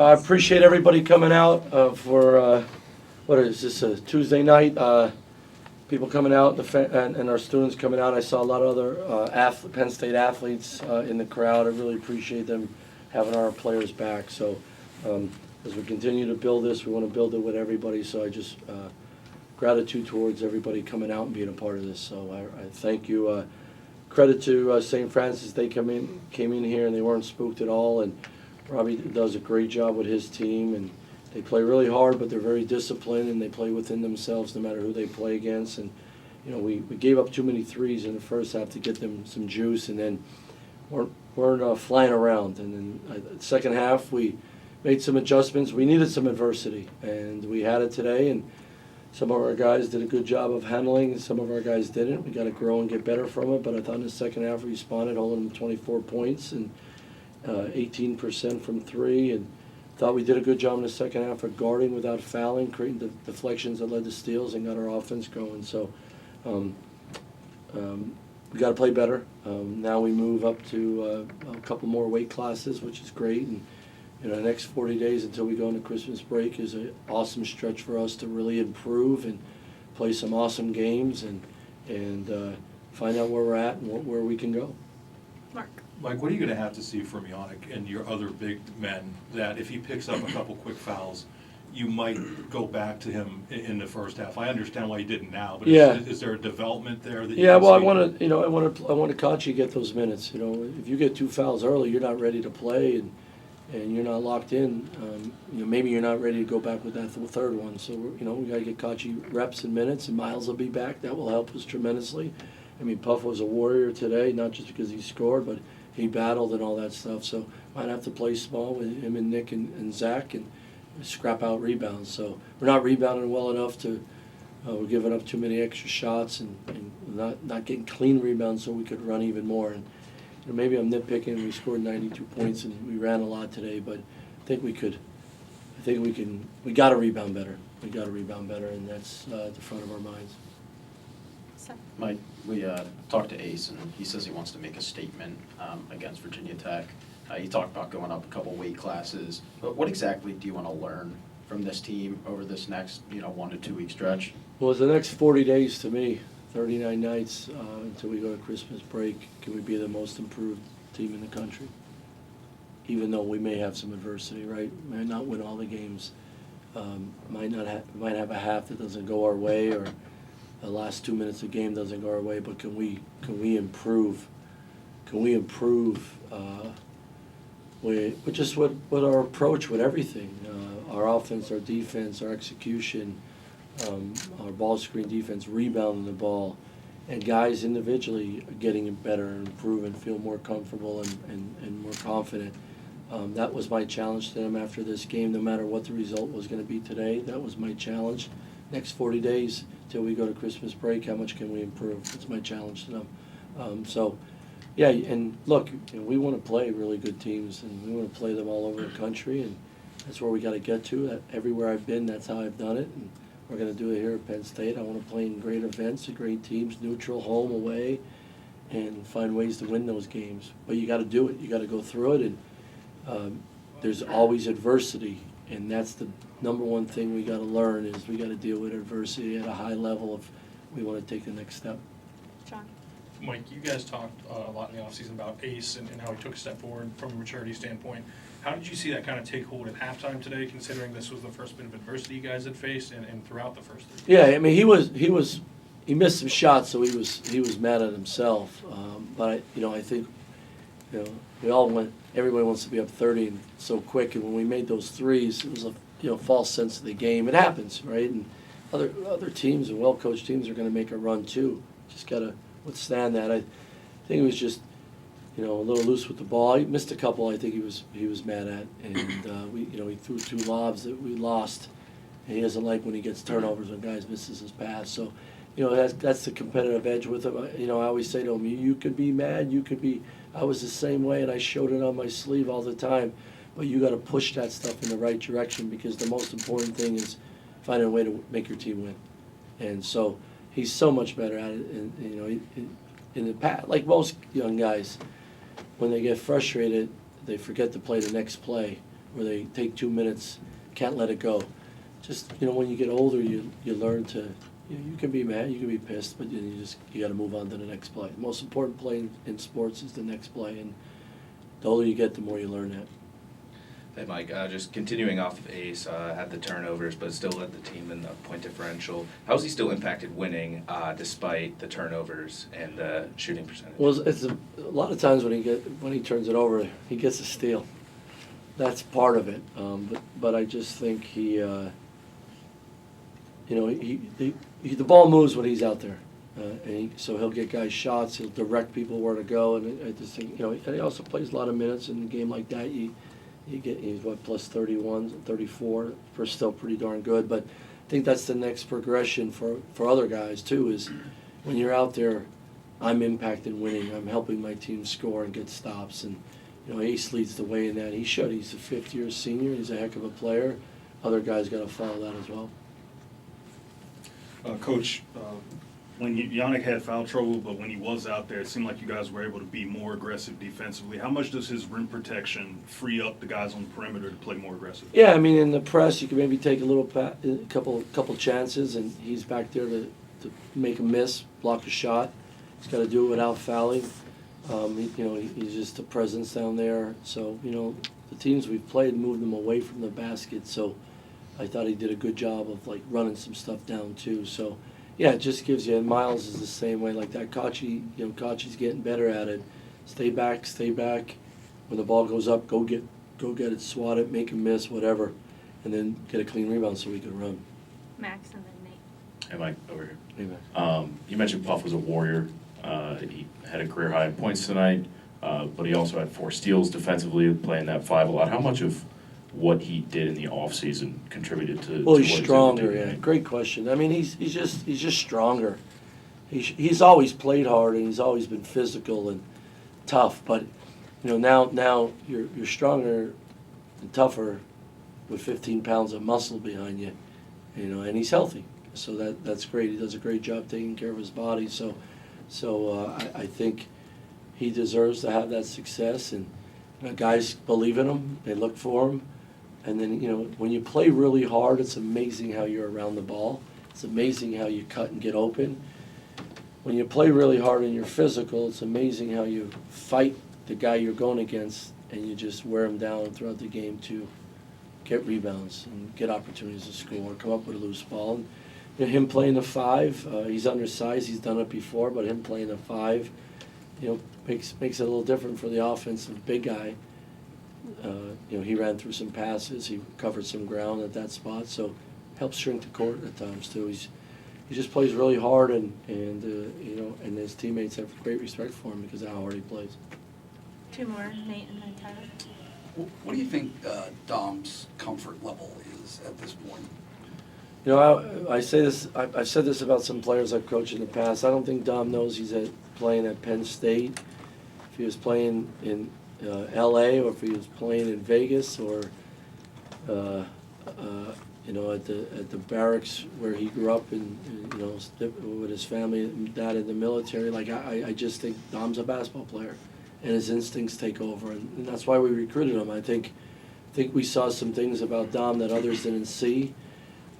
I appreciate everybody coming out for, what is this, a Tuesday night? People coming out and our students coming out. I saw a lot of other Penn State athletes in the crowd. I really appreciate them having our players back. So as we continue to build this, we want to build it with everybody. So I just, gratitude towards everybody coming out and being a part of this. So I thank you. Credit to St. Francis. They came in here and they weren't spooked at all. And Robbie does a great job with his team, and they play really hard, but they're very disciplined, and they play within themselves no matter who they play against. And you know, we gave up too many threes in the first half to get them some juice, and then weren't flying around. And then the second half, we made some adjustments. We needed some adversity, and we had it today. And some of our guys did a good job of handling, some of our guys didn't. We got to grow and get better from it. But I thought in the second half we responded, holding them 24 points and 18% from three, and thought we did a good job in the second half of guarding without fouling, creating the deflections that led to steals and got our offense going. So we got to play better. Now we move up to a couple more weight classes, which is great. And you know, the next 40 days until we go into Christmas break is an awesome stretch for us to really improve and play some awesome games and find out where we're at and where we can go. Mark. Mike, what are you going to have to see from Yannick and your other big men that if he picks up a couple quick fouls, you might go back to him in the first half? I understand why you didn't now, but is there a development there that you Yeah, can well, see? I want to Kachi get those minutes. You know, if you get 2 fouls early, you're not ready to play, and you're not locked in. You know, maybe you're not ready to go back with that third one. So you know, we got to get Kachi reps and minutes, and Miles will be back. That will help us tremendously. I mean, Puff was a warrior today, not just because he scored, but he battled and all that stuff. So might have to play small with him and Nick and Zach and scrap out rebounds. So we're not rebounding well enough to. We're giving up too many extra shots and not getting clean rebounds, so we could run even more. And you know, maybe I'm nitpicking. We scored 92 points and we ran a lot today, but I think we could. I think we can. We got to rebound better. We got to rebound better, and that's at the front of our minds. Mike, we talked to Ace, and he says he wants to make a statement against Virginia Tech. You talked about going up a couple weight classes, but what exactly do you want to learn from this team over this next 1 to 2 week stretch? Well, it's the next 40 days to me, 39 nights until we go to Christmas break. Can we be the most improved team in the country? Even though we may have some adversity, right? Might not win all the games. Might have a half that doesn't go our way, or the last 2 minutes of the game doesn't go our way. But can we improve? Can we improve? With just what our approach with everything, our offense, our defense, our execution, our ball screen defense, rebounding the ball, and guys individually getting better and improving, feel more comfortable and more confident. That was my challenge to them after this game. No matter what the result was going to be today, that was my challenge. Next 40 days till we go to Christmas break, how much can we improve? That's my challenge to them. Yeah, and look, we want to play really good teams, and we want to play them all over the country, and that's where we got to get to. Everywhere I've been, that's how I've done it, and we're going to do it here at Penn State. I want to play in great events, great teams, neutral, home, away, and find ways to win those games. But you got to do it. You got to go through it, and there's always adversity, and that's the number one thing we got to learn is we got to deal with adversity at a high level if we want to take the next step. John. Mike, you guys talked a lot in the offseason about Ace and how he took a step forward from a maturity standpoint. How did you see that kind of take hold at halftime today, considering this was the first bit of adversity you guys had faced and throughout the first 3 Yeah, I mean he missed some shots, so he was mad at himself. But I think everybody wants to be up 30 and so quick, and when we made those threes, it was a false sense of the game. It happens, right? And other teams and well-coached teams are going to make a run too. Just gotta withstand that. I think it was just, a little loose with the ball. He missed a couple. I think he was mad at, and he threw 2 lobs that we lost. And he doesn't like when he gets turnovers when guys misses his pass. So, that's the competitive edge with him. I always say to him, you could be mad, you could be. I was the same way, and I showed it on my sleeve all the time. But you got to push that stuff in the right direction, because the most important thing is finding a way to make your team win. And so he's so much better at it. And in the past, like most young guys, when they get frustrated, they forget to play the next play. where they take 2 minutes, can't let it go. Just, when you get older, you learn to, you can be mad, you can be pissed, but you got to move on to the next play. The most important play in sports is the next play, and the older you get, the more you learn that. Hey, Mike, just continuing off of Ace, had the turnovers, but still led the team in the point differential. How has he still impacted winning despite the turnovers and the shooting percentage? Well, it's a lot of times when he turns it over, he gets a steal. That's part of it. But I just think the ball moves when he's out there, so he'll get guys shots. He'll direct people where to go, and I just think and he also plays a lot of minutes in a game like that. He's plus 31, 34, for still pretty darn good. But I think that's the next progression for other guys too. Is when you're out there, I'm impacting winning. I'm helping my team score and get stops. And Ace leads the way in that. He should. He's a fifth-year senior. He's a heck of a player. Other guys got to follow that as well. Coach, when Yannick had foul trouble, but when he was out there, it seemed like you guys were able to be more aggressive defensively. How much does his rim protection free up the guys on the perimeter to play more aggressive? Yeah, I mean, in the press, you can maybe take a couple chances, and he's back there to make a miss, block a shot. He's got to do it without fouling. He's just a presence down there. So, the teams we've played moved him away from the basket. So, I thought he did a good job of running some stuff down too. So, yeah, it just gives you. And Miles is the same way. Like that, Kachi's getting better at it. Stay back. When the ball goes up, go get it, swat it, make him miss, whatever, and then get a clean rebound so we can run. Max and then Nate. Hey, Mike, over here. Hey, man. You mentioned Puff was a warrior. He had a career high in points tonight, but he also had 4 steals defensively, playing that 5 a lot. How much of what he did in the offseason contributed to? Well, to he's what stronger. able to do Yeah, tonight? great question. I mean, he's just stronger. He's always played hard and he's always been physical and tough. But now you're stronger and tougher with 15 pounds of muscle behind you. And he's healthy, so that's great. He does a great job taking care of his body. So I think he deserves to have that success, and guys believe in him. They look for him. And then, when you play really hard, it's amazing how you're around the ball. It's amazing how you cut and get open. When you play really hard and you're physical, it's amazing how you fight the guy you're going against and you just wear him down throughout the game to get rebounds and get opportunities to score, come up with a loose ball. And him playing the 5, he's undersized. He's done it before, but him playing the 5, makes it a little different for the offensive big guy. He ran through some passes, he covered some ground at that spot, so helps shrink the court at times too. He just plays really hard, and his teammates have great respect for him because of how hard he plays. 2 more, Nate and then Tyler. What do you think Dom's comfort level is at this point? I say this. I've said this about some players I've coached in the past. I don't think Dom knows he's playing at Penn State. If he was playing in L.A. or if he was playing in Vegas or at the barracks where he grew up and with his family and dad in the military. I just think Dom's a basketball player, and his instincts take over, and that's why we recruited him. I think we saw some things about Dom that others didn't see.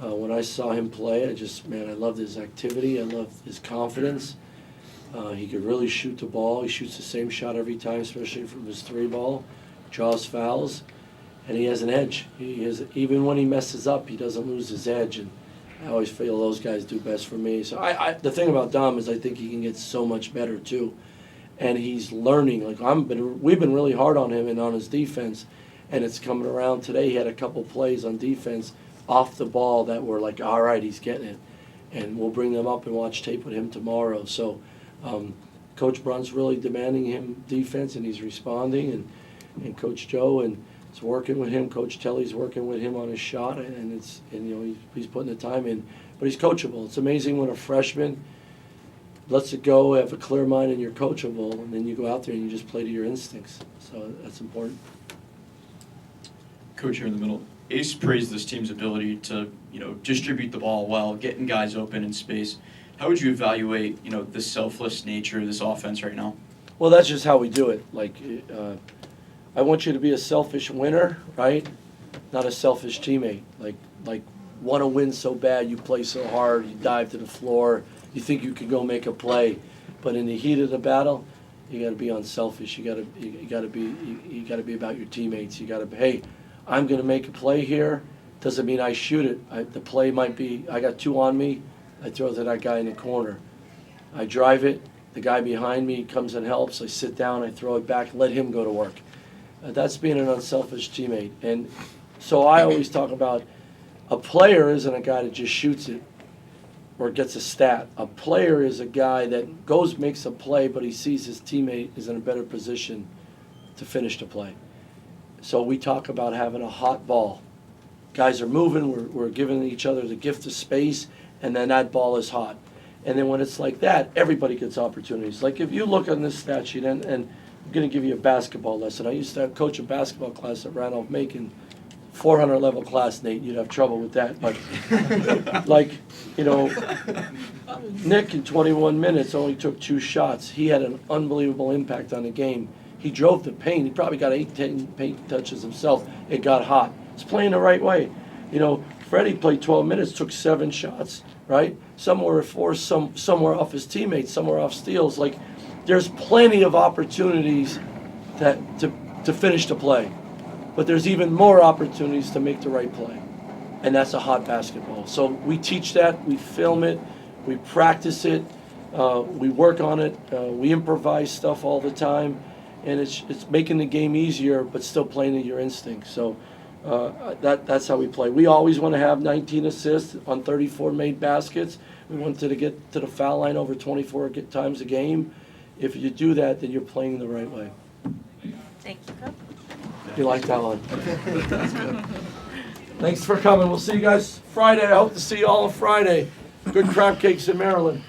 When I saw him play, I loved his activity. I loved his confidence. He could really shoot the ball. He shoots the same shot every time, especially from his 3-ball. Draws fouls, and he has an edge. Even when he messes up, he doesn't lose his edge. And I always feel those guys do best for me. So the thing about Dom is I think he can get so much better too, and he's learning. We've been really hard on him and on his defense, and it's coming around today. He had a couple plays on defense off the ball that were like, all right, he's getting it. And we'll bring them up and watch tape with him tomorrow. So Coach Brunt's really demanding him defense, and he's responding, and Coach Joe and is working with him. Coach Telly's working with him on his shot, and he's putting the time in. But he's coachable. It's amazing when a freshman lets it go, have a clear mind, and you're coachable, and then you go out there and you just play to your instincts. So that's important. Coach here in the middle. Ace praised this team's ability to, distribute the ball well, getting guys open in space. How would you evaluate, the selfless nature of this offense right now? Well, that's just how we do it. I want you to be a selfish winner, right? Not a selfish teammate. Like want to win so bad, you play so hard, you dive to the floor, you think you can go make a play, but in the heat of the battle, you got to be unselfish. You got to be about your teammates. You got to be, hey, I'm going to make a play here. Doesn't mean I shoot it. The play might be, I got 2 on me, I throw it to that guy in the corner. I drive it, the guy behind me comes and helps, I sit down, I throw it back, let him go to work. That's being an unselfish teammate. And so I always talk about a player isn't a guy that just shoots it or gets a stat. A player is a guy that goes, makes a play, but he sees his teammate is in a better position to finish the play. So we talk about having a hot ball. Guys are moving, we're giving each other the gift of space, and then that ball is hot. And then when it's like that, everybody gets opportunities. Like if you look on this stat sheet, and I'm going to give you a basketball lesson. I used to coach a basketball class at Randolph-Macon, 400 level class, Nate, you'd have trouble with that. But like, you know, Nick in 21 minutes only took 2 shots. He had an unbelievable impact on the game. He drove the paint. He probably got 8-10 paint touches himself. It got hot. He's playing the right way. You know, Freddie played 12 minutes, took 7 shots, right? Some were forced, some were off his teammates, some were off steals. Like, there's plenty of opportunities to finish the play. But there's even more opportunities to make the right play. And that's a hot basketball. So we teach that, we film it, we practice it, we work on it, we improvise stuff all the time. And it's making the game easier, but still playing to your instincts. So that's how we play. We always want to have 19 assists on 34 made baskets. We wanted to get to the foul line over 24 times a game. If you do that, then you're playing the right way. Thank you, Coach. You like that one? Thanks for coming. We'll see you guys Friday. I hope to see you all on Friday. Good crab cakes in Maryland.